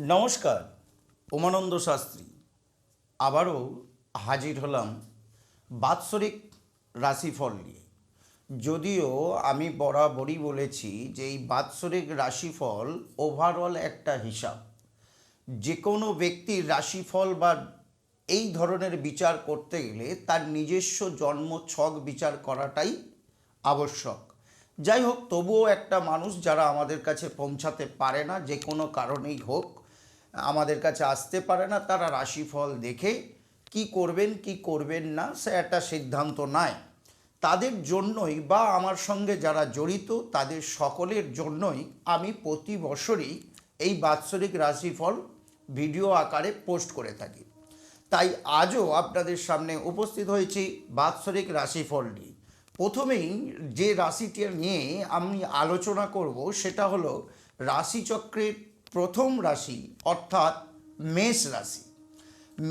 নমস্কার, উমানন্দ শাস্ত্রী আবারও হাজির হলাম বাৎসরিক রাশিফল নিয়ে। যদিও আমি বরাবরই বলেছি যে এই বাৎসরিক রাশিফল ওভারঅল একটা হিসাব। যে কোনো ব্যক্তির রাশিফল বা এই ধরনের বিচার করতে গেলে তার নিজস্ব জন্ম ছক বিচার করাটাই আবশ্যক। যাই হোক, তবুও একটা মানুষ যারা আমাদের কাছে পৌঁছাতে পারে না, যে কোনো কারণেই হোক আমাদের কাছে আসতে পারে না, তারা রাশিফল দেখে কি করবেন কি করবেন না সে একটা সিদ্ধান্ত নেয়। তাদের জন্যই বা আমার সঙ্গে যারা জড়িত তাদের সকলের জন্যই আমি প্রতি বছরই এই বাৎসরিক রাশিফল ভিডিও আকারে পোস্ট করে থাকি। তাই আজও আপনাদের সামনে উপস্থিত হয়েছি বাৎসরিক রাশিফল নিয়ে। প্রথমেই যে রাশিটি নিয়ে আমি আলোচনা করব সেটা হলো রাশিচক্রের প্রথম রাশি অর্থাৎ মেষ রাশি।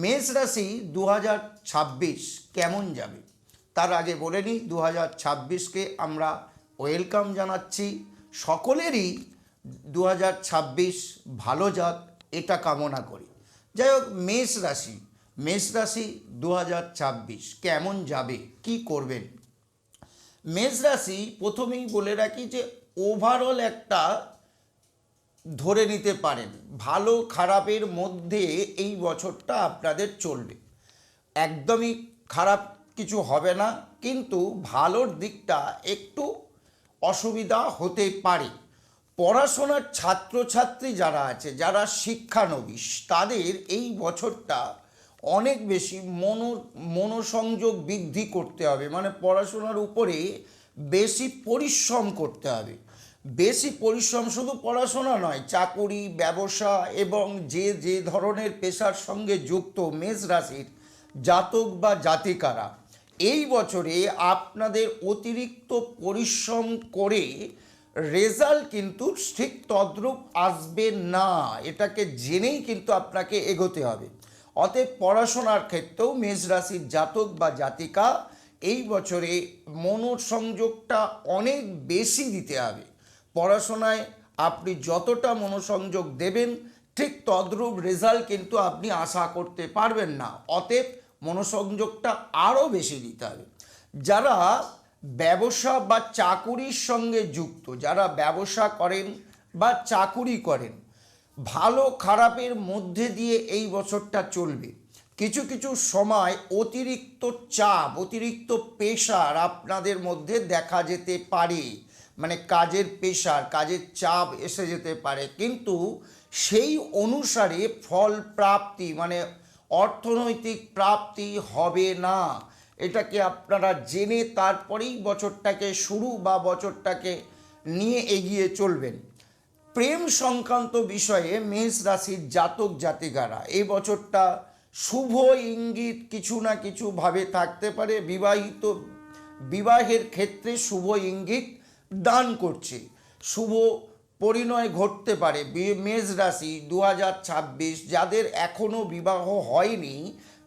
মেষ রাশি 2026 কেমন যাবে তার আগে বলে নিই, 2026কে আমরা ওয়েলকাম জানাচ্ছি। সকলেরই 2026 ভালো যাক এটা কামনা করি। যাই হোক, মেষ রাশি 2026 কেমন যাবে, কি করবেন। মেষ রাশি প্রথমেই বলে রাখি যে ওভারঅল একটা ধরে নিতে পারেন ভালো খারাপের মধ্যে এই বছরটা আপনাদের চলবে। একদমই খারাপ কিছু হবে না, কিন্তু ভালোর দিকটা একটু অসুবিধা হতে পারে। পড়াশোনার ছাত্রছাত্রী যারা আছে, যারা শিক্ষানবিশ, তাদের এই বছরটা অনেক বেশি মনোসংযোগ বৃদ্ধি করতে হবে। মানে পড়াশোনার উপরে বেশি পরিশ্রম করতে হবে। বেশি পরিশ্রম শুধু পড়াশোনা নয়, চাকুরি, ব্যবসা এবং যে যে ধরনের পেশার সঙ্গে যুক্ত মেষ রাশির জাতক বা জাতিকারা এই বছরে আপনাদের অতিরিক্ত পরিশ্রম করে রেজাল্ট কিন্তু ঠিক তদ্রূপ আসবে না, এটাকে জেনেই কিন্তু আপনাকে এগোতে হবে। অতএব পড়াশোনার ক্ষেত্রেও মেষ রাশির জাতক বা জাতিকা এই বছরে মনোসংযোগটা অনেক বেশি দিতে হবে। পড়াশোনায় আপনি যতটা মনোসংযোগ দেবেন ঠিক তদ্রূপ রেজাল্ট কিন্তু আপনি আশা করতে পারবেন না। অতএব মনোসংযোগটা আরও বেশি দিতে হবে। যারা ব্যবসা বা চাকুরির সঙ্গে যুক্ত, যারা ব্যবসা করেন বা চাকুরি করেন, ভালো খারাপের মধ্যে দিয়ে এই বছরটা চলবে। কিছু কিছু সময় অতিরিক্ত চাপ, অতিরিক্ত প্রেশার আপনাদের মধ্যে দেখা যেতে পারে। মানে কাজের প্রেশার, কাজের চাপ এসে যেতে পারে, কিন্তু সেই অনুসারে ফল প্রাপ্তি মানে অর্থনৈতিক প্রাপ্তি হবে না। এটাকে আপনারা জেনে তারপরেই বছরটাকে শুরু বা বছরটাকে নিয়ে এগিয়ে চলবেন। প্রেম সংক্রান্ত বিষয়ে মেষ রাশির জাতক জাতিকারা এই বছরটা শুভ ইঙ্গিত কিছু না কিছু ভাবে থাকতে পারে। বিবাহের ক্ষেত্রে শুভ ইঙ্গিত দান করছে, শুভ পরিণয় ঘটতে পারে। মেষ রাশি 2026 যাদের এখনও বিবাহ হয়নি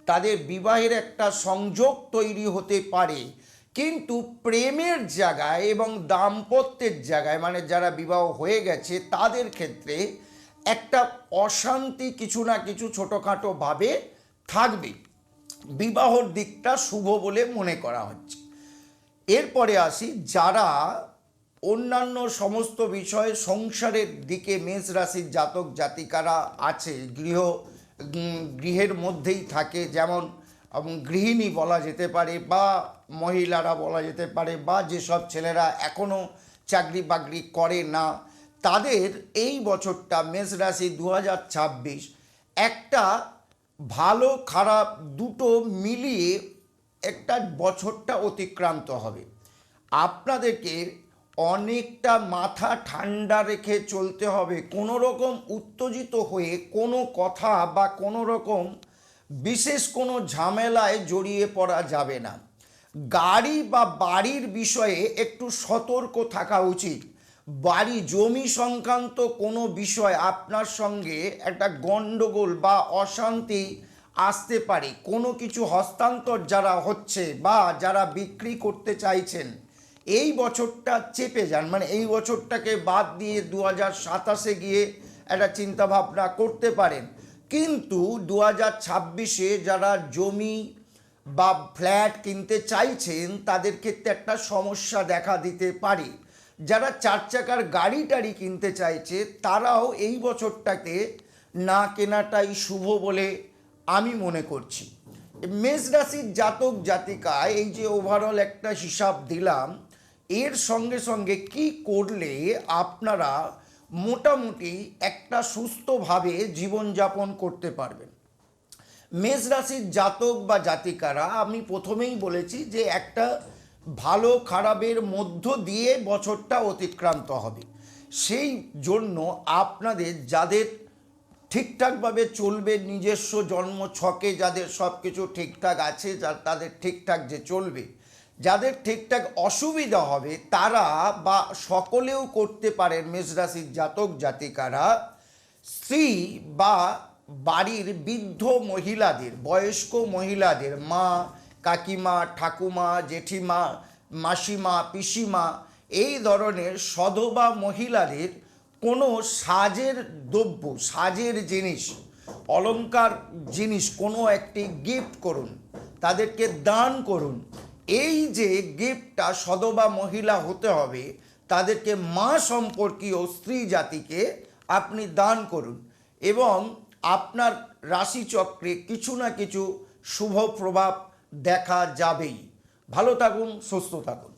তাদের বিবাহের একটা সংযোগ তৈরি হতে পারে, কিন্তু প্রেমের জায়গায় এবং দাম্পত্যের জায়গায় মানে যারা বিবাহ হয়ে গেছে তাদের ক্ষেত্রে একটা অশান্তি কিছু না কিছু ছোটোখাটো ভাবে থাকবে। বিবাহর দিকটা শুভ বলে মনে করা হচ্ছে। এরপরে আসি যারা অন্যান্য সমস্ত বিষয়ে সংসারের দিকে মেষ রাশির জাতক জাতিকারা আছে, গৃহের মধ্যেই থাকে, যেমন গৃহিণী বলা যেতে পারে বা মহিলারা বলা যেতে পারে, বা যেসব ছেলেরা এখনও চাকরি বাকরি করে না, তাদের এই বছরটা মেষ রাশি 2026 একটা ভালো খারাপ দুটো মিলিয়ে একটা বছরটা অতিক্রান্ত হবে। আপনাদেরকে অনেকটা মাথা ঠান্ডা রেখে চলতে হবে। কোনো রকম উত্তেজিত হয়ে কোনো কথা বা কোনো রকম বিশেষ কোনো ঝামেলায় জড়িয়ে পড়া যাবে না। গাড়ি বা বাড়ির বিষয়ে একটু সতর্ক থাকা উচিত। বাড়ি জমি সংক্রান্ত কোনো বিষয় আপনার সঙ্গে একটা গণ্ডগোল বা অশান্তি আসতে পারে। কোনো কিছু হস্তান্তর যারা হচ্ছে বা যারা বিক্রি করতে চাইছেন এই বছরটা চেপে যান, মানে এই বছরটাকে বাদ দিয়ে 2027 গিয়ে একটা চিন্তাভাবনা করতে পারেন। কিন্তু 2026-এ যারা জমি বা ফ্ল্যাট কিনতে চাইছেন তাদের ক্ষেত্রে একটা সমস্যা দেখা দিতে পারে। যারা 4 চাকার গাড়ি টাড়ি কিনতে চাইছে তারাও এই বছরটাকে না কেনাটাই শুভ বলে আমি মনে করছি। মেষ রাশির জাতক জাতিকায় এই যে ওভারঅল একটা হিসাব দিলাম, এর সঙ্গে সঙ্গে কি করলে আপনারা মোটামুটি একটা সুস্থভাবে জীবনযাপন করতে পারবেন। মেষ রাশির জাতক বা জাতিকারা আমি প্রথমেই বলেছি যে একটা ভালো খারাপের মধ্য দিয়ে বছরটা অতিক্রান্ত হবে। সেই জন্য আপনাদের যাদের ঠিকঠাকভাবে চলবে, নিজস্ব জন্ম ছকে যাদের সব কিছু ঠিকঠাক আছে, তাদের ঠিকঠাক যে চলবে, যাদের ঠিকঠাক অসুবিধা হবে তারা বা সকলেও করতে পারেন মেষ রাশির জাতক জাতিকারা স্ত্রী বা বাড়ির বৃদ্ধ মহিলাদের, বয়স্ক মহিলাদের, মা, কাকিমা, ঠাকুমা, জেঠিমা, মাসিমা, পিসিমা, এই ধরনের সধবা মহিলাদের কোনো সাজের দ্রব্য, সাজের জিনিস, অলংকার জিনিস কোনো একটি গিফট করুন, তাদেরকে দান করুন। এই যে গিফটটা সধবা মহিলা হতে হবে, তাদেরকে মা সম্পর্কীয় স্ত্রী জাতিকে আপনি দান করুন এবং আপনার রাশিচক্রে কিছু না কিছু শুভ প্রভাব দেখা যাবেই। ভালো থাকুন, সুস্থ থাকুন।